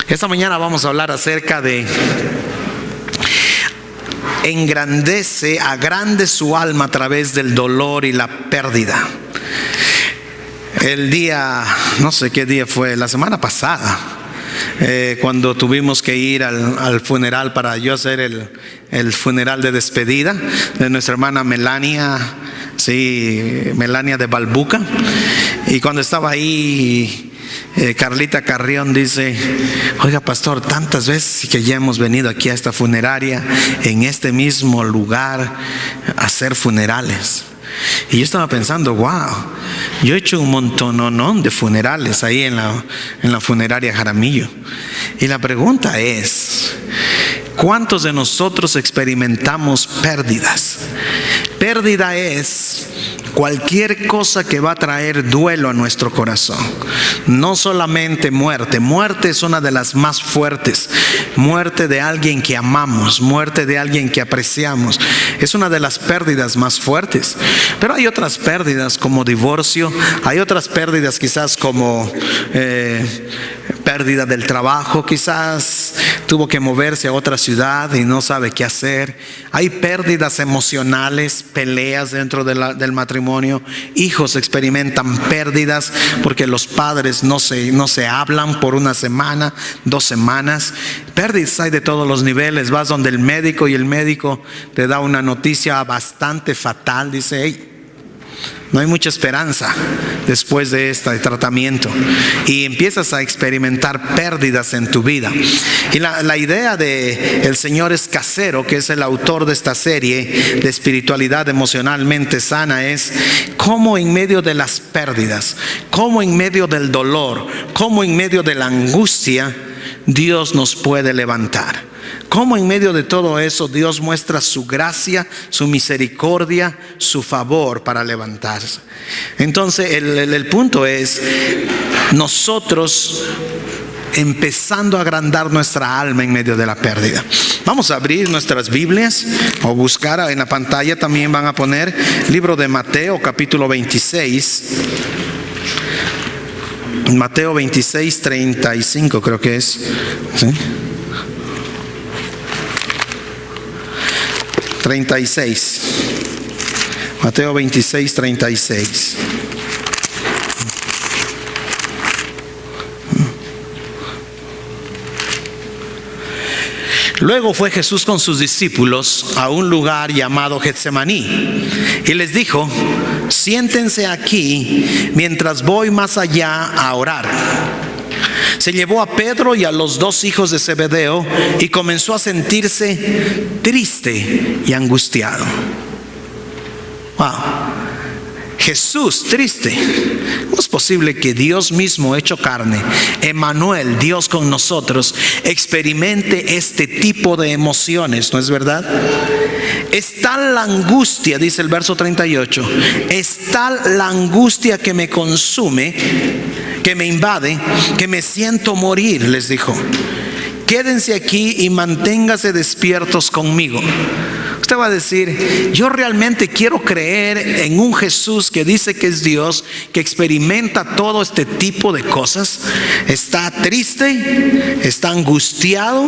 Esta mañana vamos a hablar acerca de engrandece, agrande su alma a través del dolor y la pérdida. El día, no sé qué día fue, la semana pasada, cuando tuvimos que ir al funeral para yo hacer el funeral de despedida de nuestra hermana Melania, Melania de Balbuca. Y cuando estaba ahí, Carlita Carrión dice: oiga, pastor, tantas veces que ya hemos venido aquí a esta funeraria, en este mismo lugar, a hacer funerales. Y yo estaba pensando, wow, yo he hecho un montón de funerales ahí en la funeraria Jaramillo. Y la pregunta es: ¿cuántos de nosotros experimentamos pérdidas? Pérdida es cualquier cosa que va a traer duelo a nuestro corazón. No solamente muerte. Muerte es una de las más fuertes. Muerte de alguien que amamos, muerte de alguien que apreciamos, es una de las pérdidas más fuertes. Pero hay otras pérdidas como divorcio. Hay otras pérdidas quizás como pérdida del trabajo. Quizás tuvo que moverse a otra ciudad y no sabe qué hacer. Hay pérdidas emocionales, peleas dentro del matrimonio. Hijos experimentan pérdidas porque los padres no se hablan por una semana, 2 semanas. Pérdidas hay de todos los niveles. Vas donde el médico y el médico te da una noticia bastante fatal. Dice: hey, no hay mucha esperanza después de este tratamiento. Y empiezas a experimentar pérdidas en tu vida. Y la idea de el señor Escacero, que es el autor de esta serie de espiritualidad emocionalmente sana, es cómo en medio de las pérdidas, cómo en medio del dolor, cómo en medio de la angustia, Dios nos puede levantar. Cómo en medio de todo eso Dios muestra su gracia, su misericordia, su favor para levantarse. Entonces el punto es nosotros empezando a agrandar nuestra alma en medio de la pérdida. Vamos a abrir nuestras Biblias o buscar en la pantalla. También van a poner libro de Mateo capítulo 26. Mateo 26, 35 creo que es, ¿sí? 36. Mateo 26, 36. Luego fue Jesús con sus discípulos a un lugar llamado Getsemaní y les dijo: siéntense aquí mientras voy más allá a orar. Se llevó a Pedro y a los 2 hijos de Zebedeo y comenzó a sentirse triste y angustiado. Wow. Jesús triste. ¿Cómo es posible que Dios mismo hecho carne, Emmanuel, Dios con nosotros, experimente este tipo de emociones? ¿No es verdad? Es tal la angustia, dice el verso 38, es tal la angustia que me consume, que me invade, que me siento morir, les dijo. Quédense aquí y manténganse despiertos conmigo. Usted va a decir: yo realmente quiero creer en un Jesús que dice que es Dios, que experimenta todo este tipo de cosas. Está triste, está angustiado,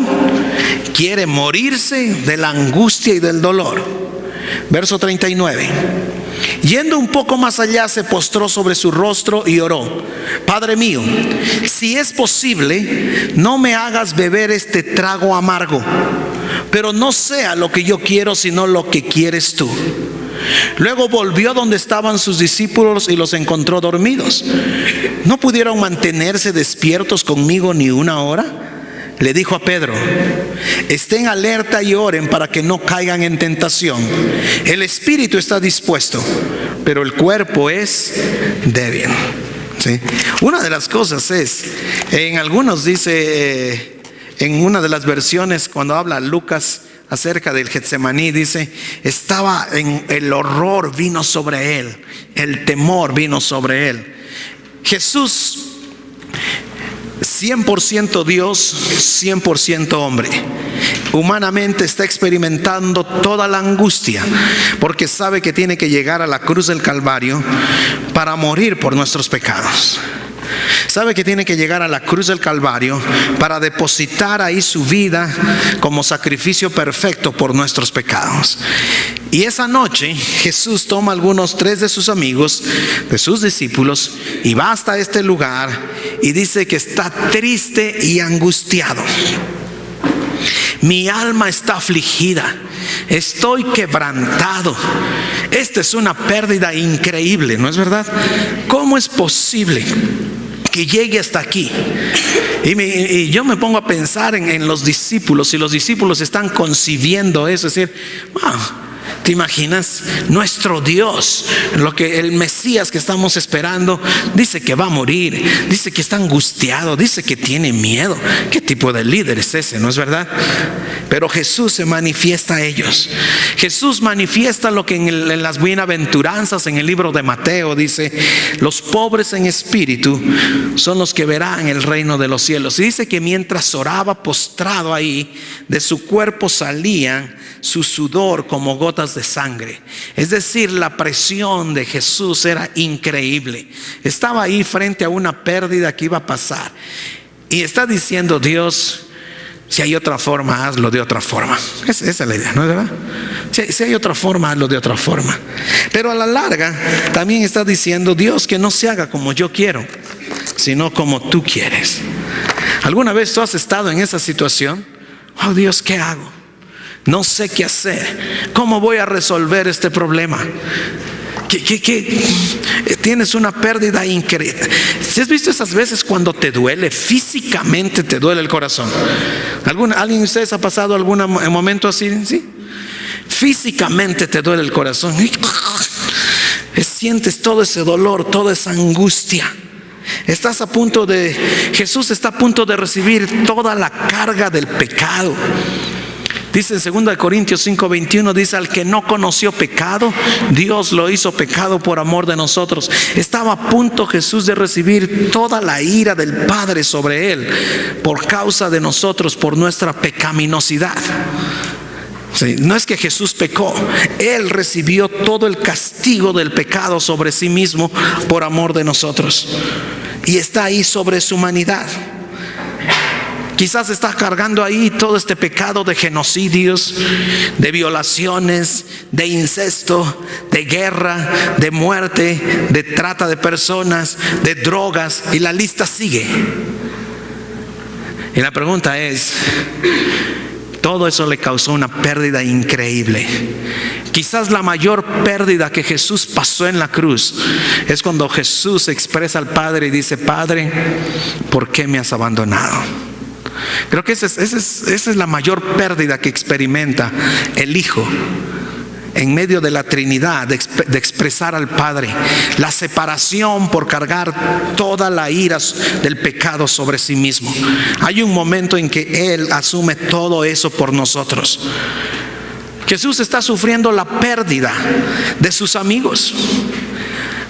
quiere morirse de la angustia y del dolor. Verso 39. Yendo un poco más allá, se postró sobre su rostro y oró: Padre mío, si es posible, no me hagas beber este trago amargo, pero no sea lo que yo quiero, sino lo que quieres tú. Luego volvió donde estaban sus discípulos y los encontró dormidos. ¿No pudieron mantenerse despiertos conmigo ni una hora? Le dijo a Pedro: estén alerta y oren para que no caigan en tentación. El espíritu está dispuesto, pero el cuerpo es débil. ¿Sí? Una de las cosas es, en algunos dice, en una de las versiones cuando habla Lucas acerca del Getsemaní, dice: estaba en el horror, vino sobre él, el temor vino sobre él. Jesús, 100% Dios, 100% hombre, humanamente está experimentando toda la angustia porque sabe que tiene que llegar a la cruz del Calvario para morir por nuestros pecados. Sabe que tiene que llegar a la cruz del Calvario para depositar ahí su vida como sacrificio perfecto por nuestros pecados. Y esa noche Jesús toma tres de sus amigos, de sus discípulos, y va hasta este lugar y dice que está triste y angustiado. Mi alma está afligida, estoy quebrantado. Esta es una pérdida increíble, ¿no es verdad? ¿Cómo es posible que llegue hasta aquí? Y yo me pongo a pensar en los discípulos, y los discípulos están concibiendo eso, es decir, wow, ¿te imaginas? Nuestro Dios, el Mesías que estamos esperando, dice que va a morir, dice que está angustiado, dice que tiene miedo. ¿Qué tipo de líder es ese? ¿No es verdad? Pero Jesús se manifiesta a ellos. Jesús manifiesta lo que en las bienaventuranzas, en el libro de Mateo, dice: los pobres en espíritu son los que verán el reino de los cielos. Y dice que mientras oraba postrado ahí, de su cuerpo salía su sudor como gotas de sangre. Es decir, la presión de Jesús era increíble. Estaba ahí frente a una pérdida que iba a pasar, y está diciendo: Dios, si hay otra forma, hazlo de otra forma. Esa es la idea, ¿no es verdad? Si hay otra forma, hazlo de otra forma. Pero a la larga también está diciendo: Dios, que no se haga como yo quiero, sino como tú quieres. ¿Alguna vez tú has estado en esa situación? Oh Dios, ¿qué hago? No sé qué hacer. ¿Cómo voy a resolver este problema? Tienes una pérdida increíble. ¿Sí has visto esas veces cuando te duele, físicamente te duele el corazón? ¿Alguien de ustedes ha pasado algún momento así? ¿Sí? Físicamente te duele el corazón. Sientes todo ese dolor, toda esa angustia. Jesús está a punto de recibir toda la carga del pecado. Dice en 2 Corintios 5:21, dice: al que no conoció pecado, Dios lo hizo pecado por amor de nosotros. Estaba a punto Jesús de recibir toda la ira del Padre sobre él por causa de nosotros, por nuestra pecaminosidad. Sí, no es que Jesús pecó, Él recibió todo el castigo del pecado sobre sí mismo por amor de nosotros, y está ahí sobre su humanidad. Quizás está cargando ahí todo este pecado de genocidios, de violaciones, de incesto, de guerra, de muerte, de trata de personas, de drogas, y la lista sigue. Y la pregunta es: todo eso le causó una pérdida increíble. Quizás la mayor pérdida que Jesús pasó en la cruz es cuando Jesús expresa al Padre y dice: Padre, ¿por qué me has abandonado? Creo que esa es la mayor pérdida que experimenta el Hijo en medio de la Trinidad, de expresar al Padre la separación por cargar toda la ira del pecado sobre sí mismo. Hay un momento en que Él asume todo eso por nosotros. Jesús está sufriendo la pérdida de sus amigos,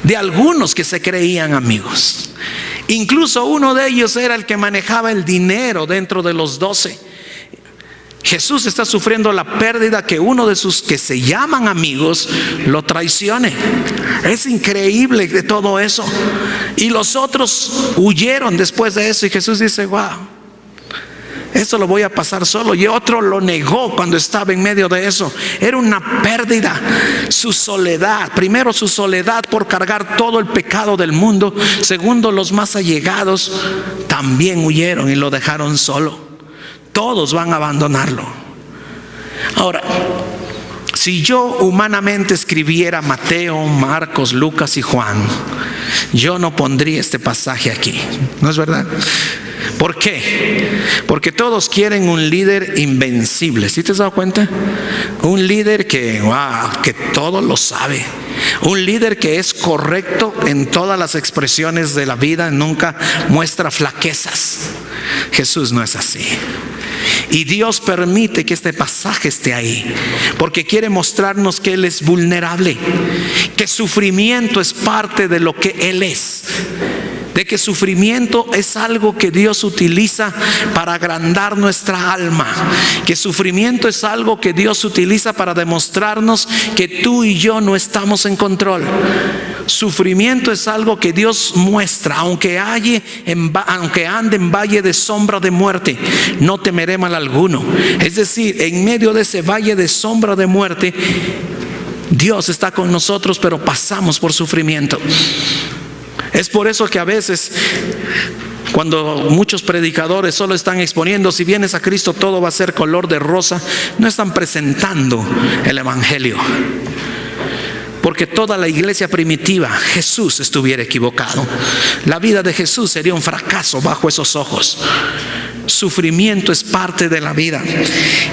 de algunos que se creían amigos. Incluso uno de ellos era el que manejaba el dinero dentro de los 12. Jesús está sufriendo la pérdida que uno de sus que se llaman amigos lo traicione. Es increíble de todo eso. Y los otros huyeron después de eso, y Jesús dice: wow, esto lo voy a pasar solo. Y otro lo negó cuando estaba en medio de eso. Era una pérdida. Su soledad, primero su soledad por cargar todo el pecado del mundo. Segundo, los más allegados también huyeron y lo dejaron solo. Todos van a abandonarlo. Ahora, si yo humanamente escribiera Mateo, Marcos, Lucas y Juan, yo no pondría este pasaje aquí, ¿no es verdad? ¿Por qué? Porque todos quieren un líder invencible. ¿Sí te has dado cuenta? Un líder que todo lo sabe. Un líder que es correcto en todas las expresiones de la vida, nunca muestra flaquezas. Jesús no es así. Y Dios permite que este pasaje esté ahí porque quiere mostrarnos que Él es vulnerable, que sufrimiento es parte de lo que Él es, de que sufrimiento es algo que Dios utiliza para agrandar nuestra alma, que sufrimiento es algo que Dios utiliza para demostrarnos que tú y yo no estamos en control. Sufrimiento es algo que Dios muestra. Aunque ande en valle de sombra de muerte, no temeré mal alguno. Es decir, en medio de ese valle de sombra de muerte, Dios está con nosotros, pero pasamos por sufrimiento. Es por eso que a veces, cuando muchos predicadores solo están exponiendo, si vienes a Cristo todo va a ser color de rosa, no están presentando el evangelio. Porque toda la iglesia primitiva, Jesús estuviera equivocado. La vida de Jesús sería un fracaso bajo esos ojos. Sufrimiento es parte de la vida.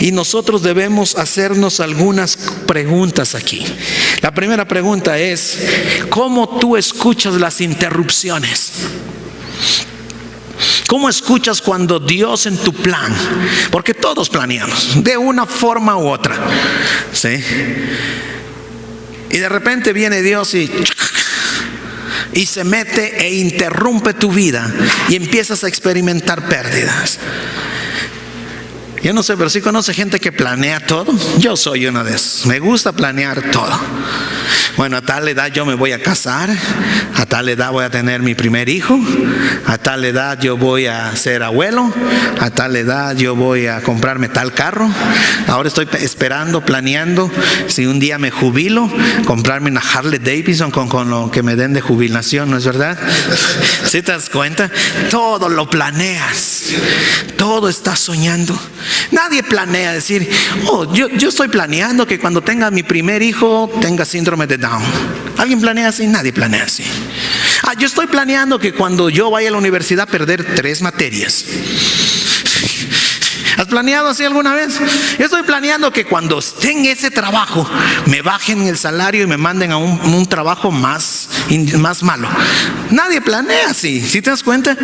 Y nosotros debemos hacernos algunas preguntas aquí. La primera pregunta es: ¿cómo tú escuchas las interrupciones? ¿Cómo escuchas cuando Dios en tu plan? Porque todos planeamos de una forma u otra, ¿sí? Y de repente viene Dios y se mete e interrumpe tu vida y empiezas a experimentar pérdidas. Yo no sé, pero sí conoce gente que planea todo. Yo soy uno de esos. Me gusta planear todo. Bueno, a tal edad yo me voy a casar, a tal edad voy a tener mi primer hijo, a tal edad yo voy a ser abuelo, a tal edad yo voy a comprarme tal carro. Ahora estoy esperando, planeando, si un día me jubilo, comprarme una Harley Davidson con lo que me den de jubilación, ¿no es verdad? ¿Sí te das cuenta? Todo lo planeas, todo estás soñando. Nadie planea decir: oh, yo estoy planeando que cuando tenga mi primer hijo tenga síndrome de Down. ¿Alguien planea así? Nadie planea así. Yo estoy planeando que cuando yo vaya a la universidad perder 3 materias. ¿Has planeado así alguna vez? Yo estoy planeando que cuando esté en ese trabajo me bajen el salario y me manden a un trabajo más malo. Nadie planea así, ¿sí te das cuenta?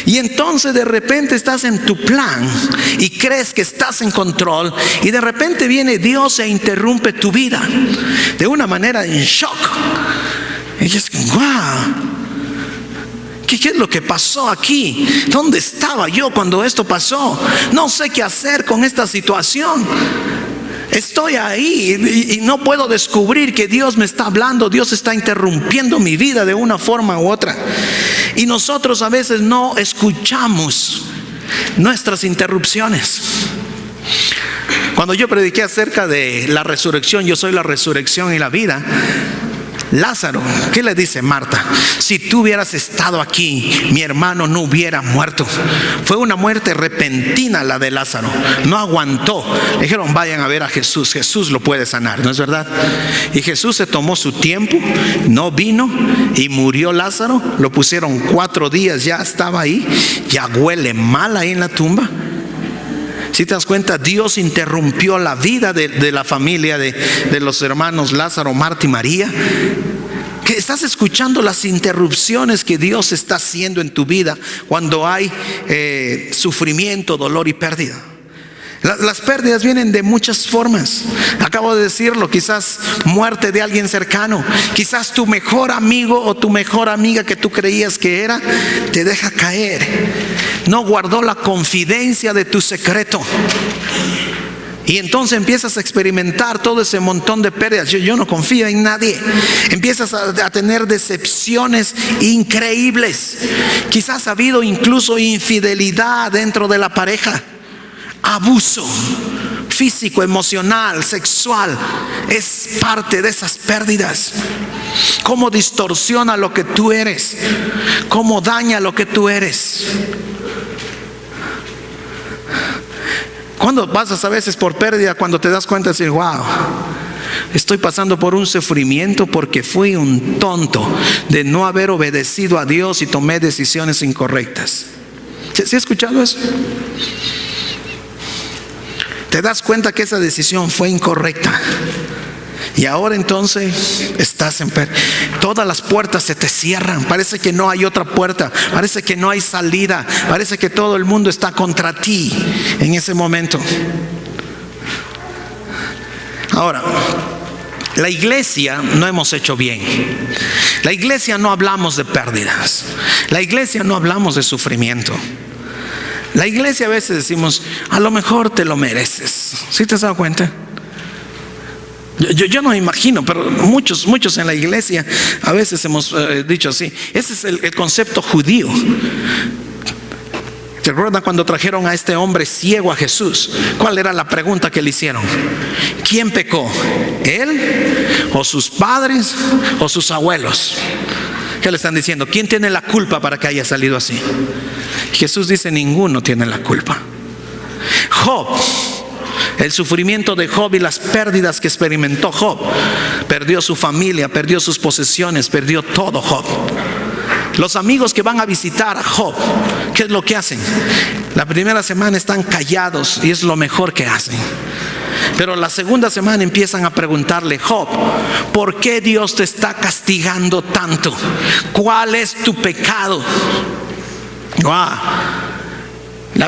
Y entonces de repente estás en tu plan y crees que estás en control, y de repente viene Dios e interrumpe tu vida de una manera en shock. Y es wow, ¿qué es lo que pasó aquí? ¿Dónde estaba yo cuando esto pasó? No sé qué hacer con esta situación. Estoy ahí y no puedo descubrir que Dios me está hablando. Dios está interrumpiendo mi vida de una forma u otra. Y nosotros a veces no escuchamos nuestras interrupciones. Cuando yo prediqué acerca de la resurrección, yo soy la resurrección y la vida, Lázaro, ¿qué le dice Marta? Si tú hubieras estado aquí, mi hermano no hubiera muerto. Fue una muerte repentina la de Lázaro. No aguantó. Le dijeron: vayan a ver a Jesús. Jesús lo puede sanar, ¿no es verdad? Y Jesús se tomó su tiempo, no vino, y murió Lázaro. Lo pusieron 4 días, ya estaba ahí. Ya huele mal ahí en la tumba. Si te das cuenta, Dios interrumpió la vida de la familia de los hermanos Lázaro, Marta y María. Que estás escuchando las interrupciones que Dios está haciendo en tu vida cuando hay sufrimiento, dolor y pérdida. Las pérdidas vienen de muchas formas. Acabo de decirlo, quizás muerte de alguien cercano, quizás tu mejor amigo o tu mejor amiga que tú creías que era, te deja caer. No guardó la confidencia de tu secreto. Y entonces empiezas a experimentar todo ese montón de pérdidas. Yo no confío en nadie. Empiezas a tener decepciones increíbles. Quizás ha habido incluso infidelidad dentro de la pareja. Abuso físico, emocional, sexual, es parte de esas pérdidas. Cómo distorsiona lo que tú eres, cómo daña lo que tú eres. ¿Cuándo pasas a veces por pérdida? Cuando te das cuenta de decir: wow, estoy pasando por un sufrimiento porque fui un tonto de no haber obedecido a Dios y tomé decisiones incorrectas. ¿Sí has escuchado eso? Te das cuenta que esa decisión fue incorrecta. Y ahora entonces estás en pérdida. Todas las puertas se te cierran. Parece que no hay otra puerta. Parece que no hay salida. Parece que todo el mundo está contra ti en ese momento. Ahora, la iglesia no hemos hecho bien. La iglesia no hablamos de pérdidas. La iglesia no hablamos de sufrimiento. La iglesia a veces decimos: a lo mejor te lo mereces. ¿Sí te has dado cuenta? Yo no me imagino, pero muchos en la iglesia a veces hemos dicho así. Ese es el concepto judío. ¿Se acuerdan cuando trajeron a este hombre ciego a Jesús? ¿Cuál era la pregunta que le hicieron? ¿Quién pecó? ¿Él o sus padres o sus abuelos? ¿Qué le están diciendo? ¿Quién tiene la culpa para que haya salido así? Jesús dice: ninguno tiene la culpa. Job, el sufrimiento de Job y las pérdidas que experimentó Job. Perdió su familia, perdió sus posesiones, perdió todo Job. Los amigos que van a visitar a Job, ¿qué es lo que hacen? La primera semana están callados y es lo mejor que hacen. Pero la segunda semana empiezan a preguntarle: Job, ¿por qué Dios te está castigando tanto? ¿Cuál es tu pecado? ¡Wow!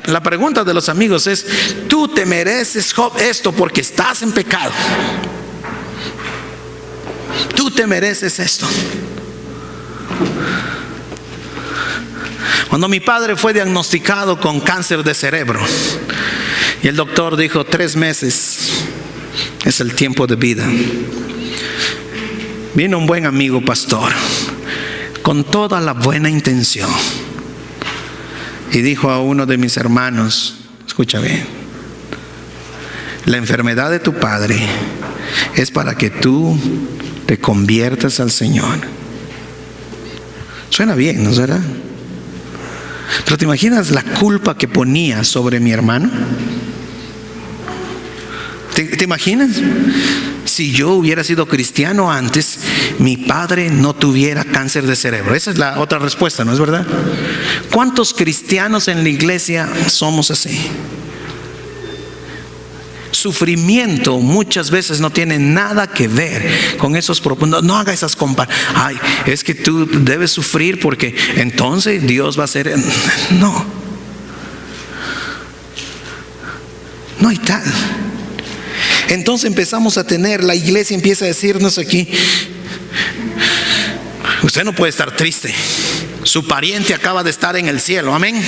La pregunta de los amigos es: ¿tú te mereces, Job, esto porque estás en pecado? ¿Tú te mereces esto? Cuando mi padre fue diagnosticado con cáncer de cerebro y el doctor dijo: 3 meses es el tiempo de vida, vino un buen amigo pastor con toda la buena intención y dijo a uno de mis hermanos: escucha bien, la enfermedad de tu padre es para que tú te conviertas al Señor. Suena bien, ¿no será? Pero ¿te imaginas la culpa que ponía sobre mi hermano? ¿Te imaginas? Si yo hubiera sido cristiano antes, mi padre no tuviera cáncer de cerebro. Esa es la otra respuesta, ¿no es verdad? ¿Cuántos cristianos en la iglesia somos así? Sufrimiento muchas veces no tiene nada que ver con esos profundos. No haga esas comparaciones. Ay, es que tú debes sufrir porque entonces Dios va a hacer. No hay tal. Entonces empezamos a tener, la iglesia empieza a decirnos aquí: usted no puede estar triste, su pariente acaba de estar en el cielo. Amén.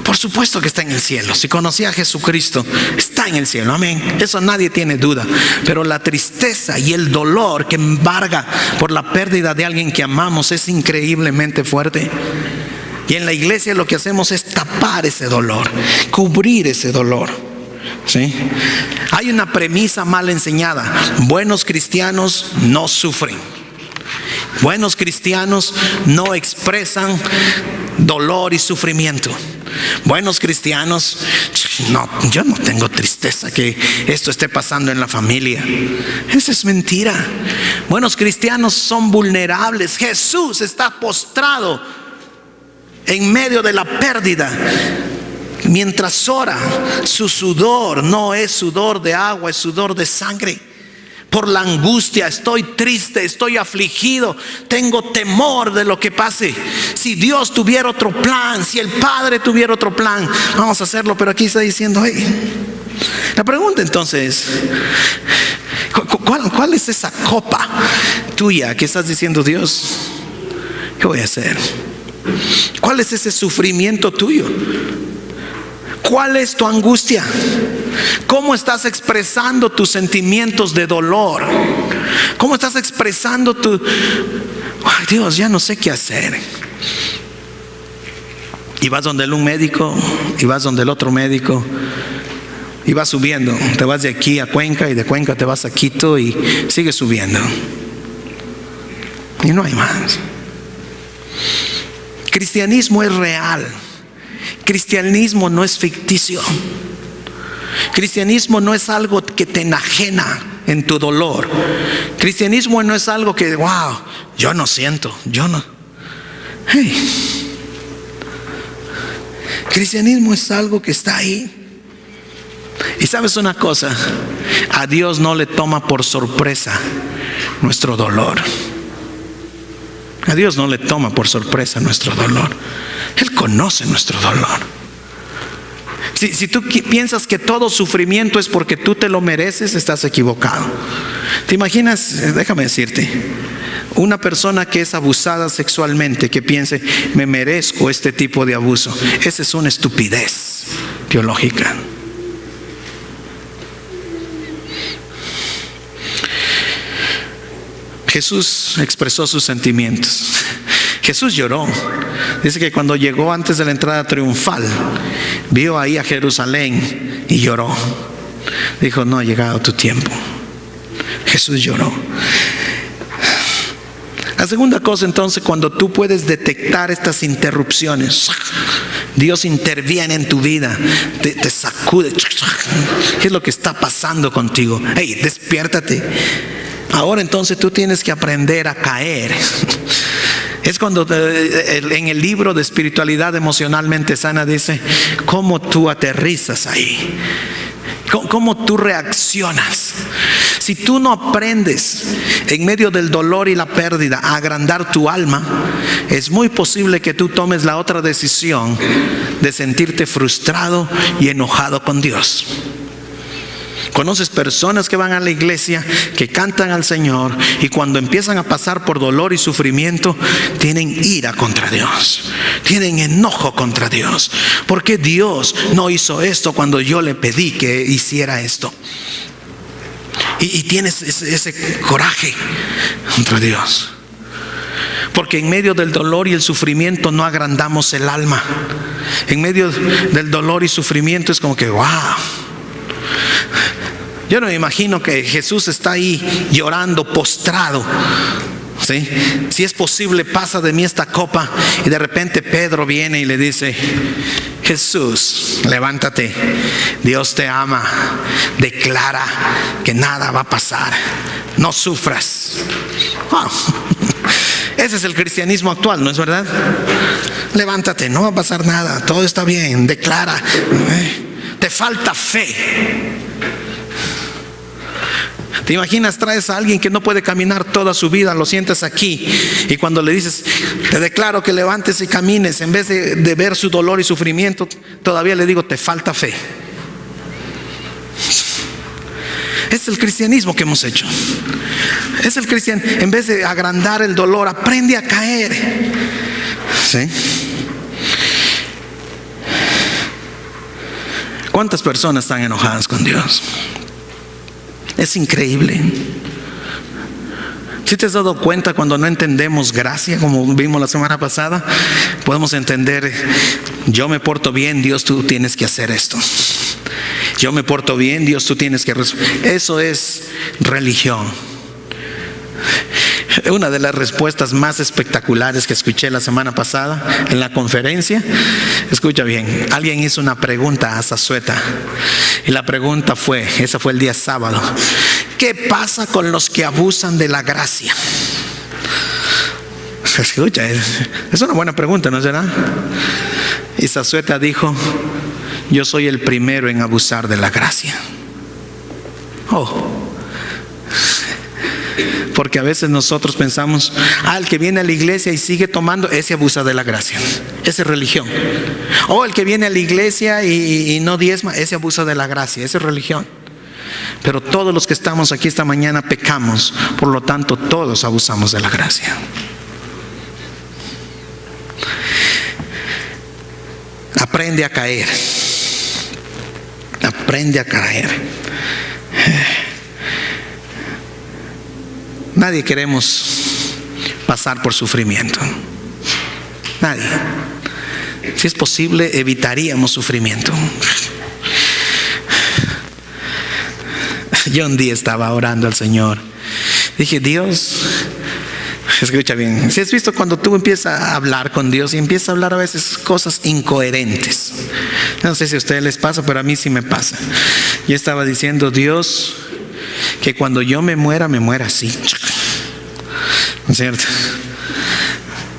Por supuesto que está en el cielo. Si conocía a Jesucristo, está en el cielo. Amén. Eso nadie tiene duda. Pero la tristeza y el dolor que embarga por la pérdida de alguien que amamos es increíblemente fuerte. Y en la iglesia lo que hacemos es tapar ese dolor, cubrir ese dolor. ¿Sí? Hay una premisa mal enseñada: buenos cristianos no sufren. Buenos cristianos no expresan dolor y sufrimiento. Buenos cristianos: no, yo no tengo tristeza que esto esté pasando en la familia. Esa es mentira. Buenos cristianos son vulnerables. Jesús está postrado en medio de la pérdida. Mientras ora, su sudor no es sudor de agua, es sudor de sangre. Por la angustia, estoy triste, estoy afligido, tengo temor de lo que pase. Si Dios tuviera otro plan, si el Padre tuviera otro plan, vamos a hacerlo. Pero aquí está diciendo: hey. La pregunta entonces es: ¿cuál es esa copa tuya que estás diciendo: Dios, ¿qué voy a hacer? ¿Cuál es ese sufrimiento tuyo? ¿Cuál es tu angustia? ¿Cómo estás expresando tus sentimientos de dolor? ¿Cómo estás expresando tu... ay, Dios, ya no sé qué hacer? Y vas donde un médico, y vas donde el otro médico, y vas subiendo. Te vas de aquí a Cuenca, y de Cuenca te vas a Quito, y sigues subiendo. Y no hay más. Cristianismo es real. Cristianismo no es ficticio. Cristianismo no es algo que te enajena en tu dolor. Cristianismo no es algo que, wow, yo no siento, yo no. Hey. Cristianismo es algo que está ahí. Y sabes una cosa: a Dios no le toma por sorpresa nuestro dolor. A Dios no le toma por sorpresa nuestro dolor. Él conoce nuestro dolor. Si tú piensas que todo sufrimiento es porque tú te lo mereces, estás equivocado. ¿Te imaginas? Déjame decirte, una persona que es abusada sexualmente, que piense, me merezco este tipo de abuso, esa es una estupidez teológica. Jesús expresó sus sentimientos. Jesús lloró. Dice que cuando llegó antes de la entrada triunfal, vio ahí a Jerusalén y lloró. Dijo, no ha llegado tu tiempo. Jesús lloró. La segunda cosa, entonces, cuando tú puedes detectar estas interrupciones, Dios interviene en tu vida, te sacude. ¿Qué es lo que está pasando contigo? Hey, despiértate. Ahora entonces tú tienes que aprender a caer. Es cuando en el libro de espiritualidad emocionalmente sana dice cómo tú aterrizas ahí, cómo tú reaccionas. Si tú no aprendes en medio del dolor y la pérdida a agrandar tu alma, es muy posible que tú tomes la otra decisión de sentirte frustrado y enojado con Dios. Conoces personas que van a la iglesia, que cantan al Señor, y cuando empiezan a pasar por dolor y sufrimiento, tienen ira contra Dios, tienen enojo contra Dios. ¿Por qué Dios no hizo esto cuando yo le pedí que hiciera esto? Y tienes ese coraje contra Dios. Porque en medio del dolor y el sufrimiento no agrandamos el alma. En medio del dolor y sufrimiento es como que wow. Yo no me imagino que Jesús está ahí llorando, postrado. ¿Sí? Si es posible, pasa de mí esta copa. Y de repente Pedro viene y le dice, Jesús, levántate, Dios te ama, declara que nada va a pasar, no sufras. Wow. Ese es el cristianismo actual, ¿no es verdad? Levántate, no va a pasar nada, todo está bien, declara. Te falta fe. ¿Te imaginas? Traes a alguien que no puede caminar toda su vida, lo sientas aquí, y cuando le dices, te declaro que levantes y camines, en vez de ver su dolor y sufrimiento, todavía le digo, te falta fe. Es el cristianismo que hemos hecho. Es el cristianismo. En vez de agrandar el dolor, aprende a caer. ¿Sí? ¿Cuántas personas están enojadas con Dios? Es increíble. Si te has dado cuenta, cuando no entendemos gracia, como vimos la semana pasada, podemos entender, yo me porto bien, Dios, tú tienes que hacer esto. Yo me porto bien, Dios, tú tienes que eso es religión. Una de las respuestas más espectaculares que escuché la semana pasada en la conferencia, escucha bien, alguien hizo una pregunta a Zazueta, y la pregunta fue, ese fue el día sábado, ¿qué pasa con los que abusan de la gracia? Escucha, es una buena pregunta, ¿no será? Y Zazueta dijo, yo soy el primero en abusar de la gracia. Porque a veces nosotros pensamos, el que viene a la iglesia y sigue tomando, ese abusa de la gracia, esa es religión. O el que viene a la iglesia y no diezma, ese abusa de la gracia, esa es religión. Pero todos los que estamos aquí esta mañana pecamos, por lo tanto todos abusamos de la gracia. Aprende a caer. Aprende a caer. Nadie queremos pasar por sufrimiento. Nadie. Si es posible, evitaríamos sufrimiento. Yo un día estaba orando al Señor. Dije, Dios, escucha bien. Si has visto cuando tú empiezas a hablar con Dios y empiezas a hablar a veces cosas incoherentes. No sé si a ustedes les pasa, pero a mí sí me pasa. Yo estaba diciendo, Dios, que cuando yo me muera así. ¿No es cierto?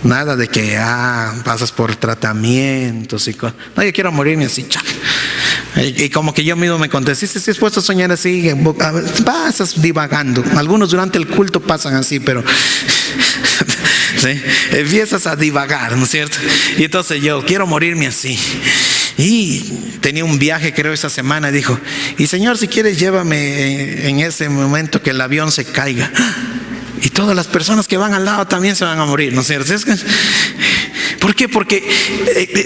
Nada de que pasas por tratamientos y cosas. No, yo quiero morirme así. Y como que yo mismo me contesté, si estás puesto a soñar así, pasas divagando. Algunos durante el culto pasan así, pero ¿sí? Empiezas a divagar, ¿no es cierto? Y entonces yo quiero morirme así. Y tenía un viaje, creo, esa semana. Dijo, y Señor, si quieres llévame en ese momento que el avión se caiga. Y todas las personas que van al lado también se van a morir, ¿no es cierto? ¿Por qué? Porque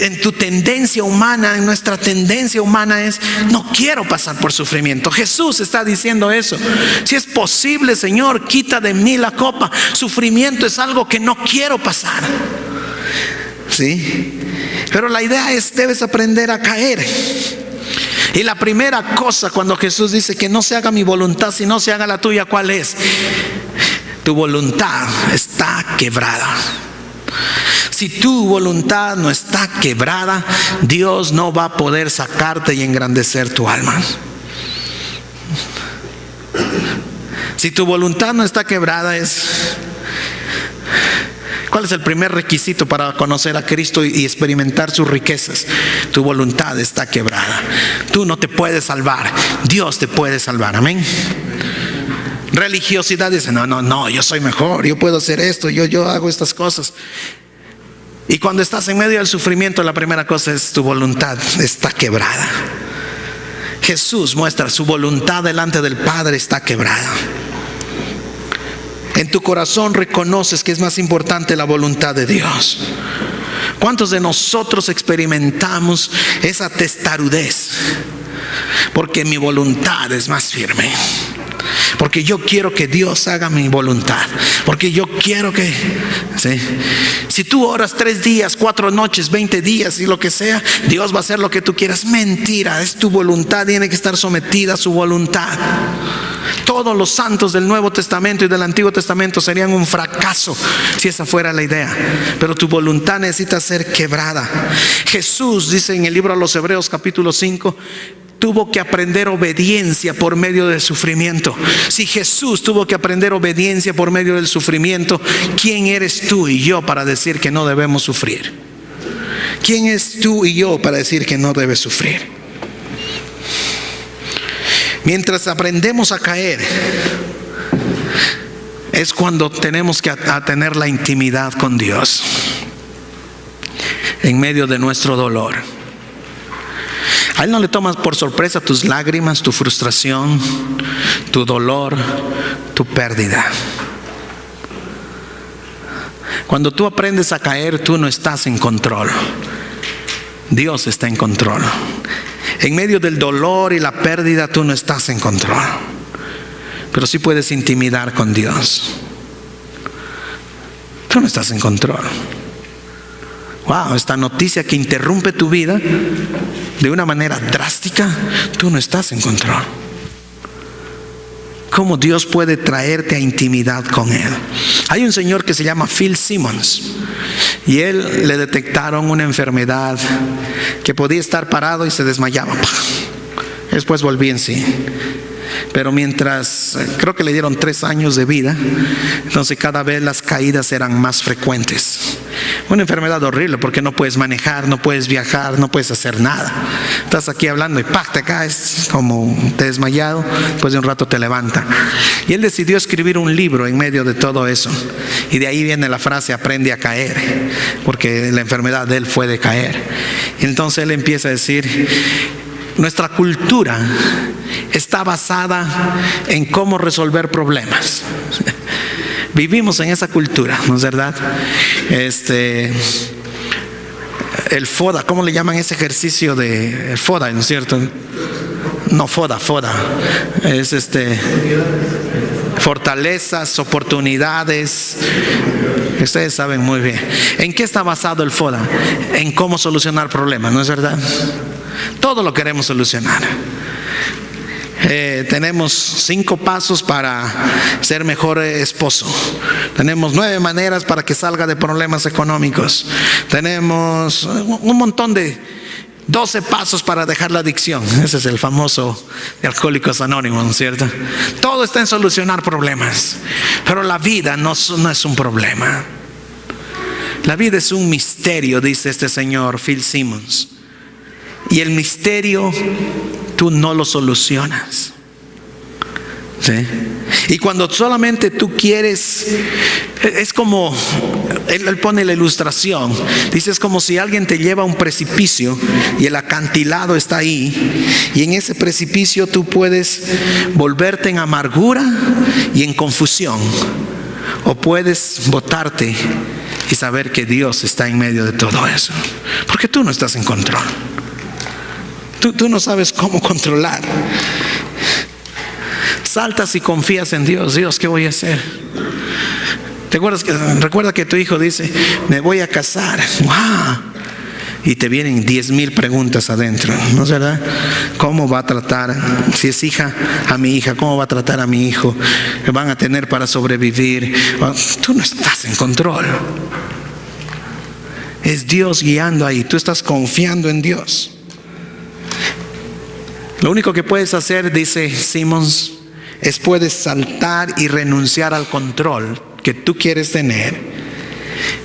en tu tendencia humana, en nuestra tendencia humana es: no quiero pasar por sufrimiento. Jesús está diciendo eso: si es posible, Señor, quita de mí la copa. Sufrimiento es algo que no quiero pasar. ¿Sí? Pero la idea es: debes aprender a caer. Y la primera cosa cuando Jesús dice que no se haga mi voluntad sino se haga la tuya, ¿cuál es? Tu voluntad está quebrada. Si tu voluntad no está quebrada, Dios no va a poder sacarte y engrandecer tu alma. Si tu voluntad no está quebrada, ¿cuál es el primer requisito para conocer a Cristo y experimentar sus riquezas? Tu voluntad está quebrada. Tú no te puedes salvar, Dios te puede salvar. Amén. Religiosidad dice: no, yo soy mejor, yo puedo hacer esto, yo hago estas cosas. Y cuando estás en medio del sufrimiento, la primera cosa es: tu voluntad está quebrada. Jesús muestra: su voluntad delante del Padre está quebrada. En tu corazón reconoces que es más importante la voluntad de Dios. ¿Cuántos de nosotros experimentamos esa testarudez? Porque mi voluntad es más firme. Porque yo quiero que Dios haga mi voluntad. Porque yo quiero que... ¿sí? Si tú oras 3 días, 4 noches, 20 días y lo que sea, Dios va a hacer lo que tú quieras. Mentira, es tu voluntad, tiene que estar sometida a su voluntad. Todos los santos del Nuevo Testamento y del Antiguo Testamento serían un fracaso si esa fuera la idea. Pero tu voluntad necesita ser quebrada. Jesús dice en el libro a los Hebreos capítulo 5, tuvo que aprender obediencia por medio del sufrimiento. Si Jesús tuvo que aprender obediencia por medio del sufrimiento, ¿quién eres tú y yo para decir que no debemos sufrir? ¿Quién es tú y yo para decir que no debes sufrir? Mientras aprendemos a caer, es cuando tenemos que tener la intimidad con Dios en medio de nuestro dolor. A Él no le tomas por sorpresa tus lágrimas, tu frustración, tu dolor, tu pérdida. Cuando tú aprendes a caer, tú no estás en control. Dios está en control. En medio del dolor y la pérdida, tú no estás en control. Pero sí puedes intimidar con Dios. Tú no estás en control. Wow, esta noticia que interrumpe tu vida de una manera drástica, tú no estás en control. ¿Cómo Dios puede traerte a intimidad con Él? Hay un señor que se llama Phil Simmons, y él le detectaron una enfermedad que podía estar parado y se desmayaba. Después volvía en sí. Pero mientras, creo que le dieron 3 años de vida, entonces cada vez las caídas eran más frecuentes. Una enfermedad horrible porque no puedes manejar, no puedes viajar, no puedes hacer nada. Estás aquí hablando y ¡pac! Te caes como te desmayado, después de un rato te levanta. Y él decidió escribir un libro en medio de todo eso. Y de ahí viene la frase: aprende a caer, porque la enfermedad de él fue de caer. Y entonces él empieza a decir: nuestra cultura está basada en cómo resolver problemas. Vivimos en esa cultura, ¿no es verdad? El FODA, ¿cómo le llaman ese ejercicio de el FODA, ¿no es cierto? No, FODA. Es fortalezas, oportunidades. Ustedes saben muy bien. ¿En qué está basado el FODA? En cómo solucionar problemas, ¿no es verdad? Todo lo queremos solucionar. Tenemos 5 pasos para ser mejor esposo. Tenemos 9 maneras para que salga de problemas económicos. Tenemos un montón de 12 pasos para dejar la adicción. Ese es el famoso de Alcohólicos Anónimos, ¿no es cierto? Todo está en solucionar problemas. Pero la vida no es un problema. La vida es un misterio, dice este señor Phil Simmons. Y el misterio tú no lo solucionas. ¿Sí? Y cuando solamente tú quieres, es como, él pone la ilustración, dice: es como si alguien te lleva a un precipicio y el acantilado está ahí, y en ese precipicio tú puedes volverte en amargura y en confusión, o puedes botarte y saber que Dios está en medio de todo eso, porque tú no estás en control. Tú no sabes cómo controlar. Saltas y confías en Dios. Dios, ¿qué voy a hacer? Recuerda que tu hijo dice, me voy a casar. ¡Wow! Y te vienen 10,000 preguntas adentro, ¿no es verdad? ¿Cómo va a tratar, si es hija, a mi hija? ¿Cómo va a tratar a mi hijo? ¿Me van a tener para sobrevivir? Tú no estás en control. Es Dios guiando ahí. Tú estás confiando en Dios. Lo único que puedes hacer, dice Simmons, es puedes saltar y renunciar al control que tú quieres tener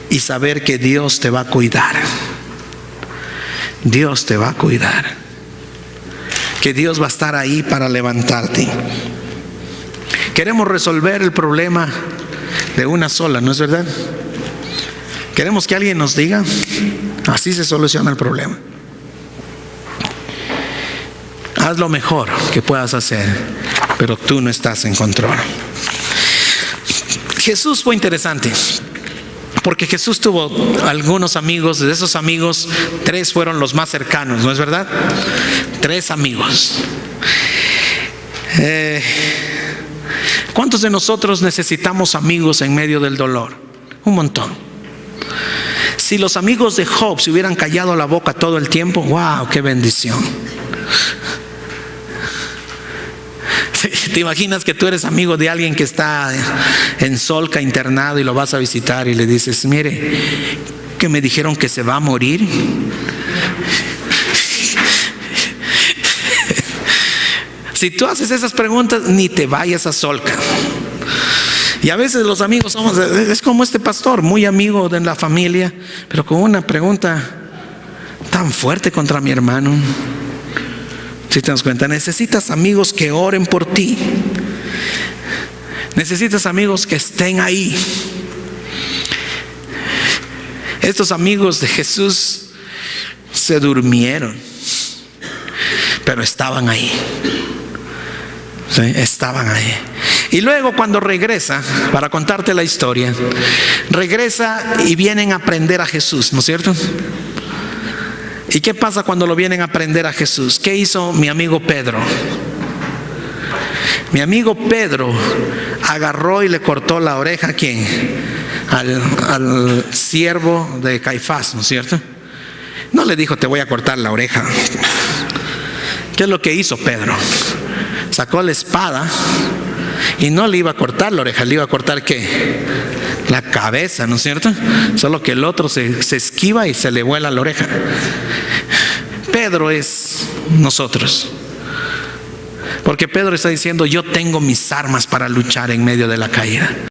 y saber que Dios te va a cuidar. Dios te va a cuidar. Que Dios va a estar ahí para levantarte. Queremos resolver el problema de una sola, ¿no es verdad? Queremos que alguien nos diga, así se soluciona el problema. Haz lo mejor que puedas hacer, pero tú no estás en control. Jesús fue interesante, porque Jesús tuvo algunos amigos. De esos amigos, 3 fueron los más cercanos, ¿no es verdad? 3 amigos. ¿Cuántos de nosotros necesitamos amigos en medio del dolor? Un montón. Si los amigos de Job se hubieran callado la boca todo el tiempo, ¡wow! ¡Qué bendición! ¿Te imaginas que tú eres amigo de alguien que está en Solca internado y lo vas a visitar y le dices, mire, que me dijeron que se va a morir? Si tú haces esas preguntas, ni te vayas a Solca. Y a veces los amigos es como este pastor, muy amigo de la familia, pero con una pregunta tan fuerte contra mi hermano. Si te das cuenta, necesitas amigos que oren por ti. Necesitas amigos que estén ahí. Estos amigos de Jesús se durmieron, pero estaban ahí. ¿Sí? Estaban ahí. Y luego cuando regresa, para contarte la historia, regresa y vienen a aprender a Jesús, ¿no es cierto? ¿Y qué pasa cuando lo vienen a aprender a Jesús? ¿Qué hizo mi amigo Pedro? Mi amigo Pedro agarró y le cortó la oreja ¿a quién? Al siervo de Caifás, ¿no es cierto? No le dijo, te voy a cortar la oreja. ¿Qué es lo que hizo Pedro? Sacó la espada y no le iba a cortar la oreja, le iba a cortar ¿qué? La cabeza, ¿no es cierto? Solo que el otro se esquiva y se le vuela la oreja. Pedro es nosotros, porque Pedro está diciendo, yo tengo mis armas para luchar en medio de la caída.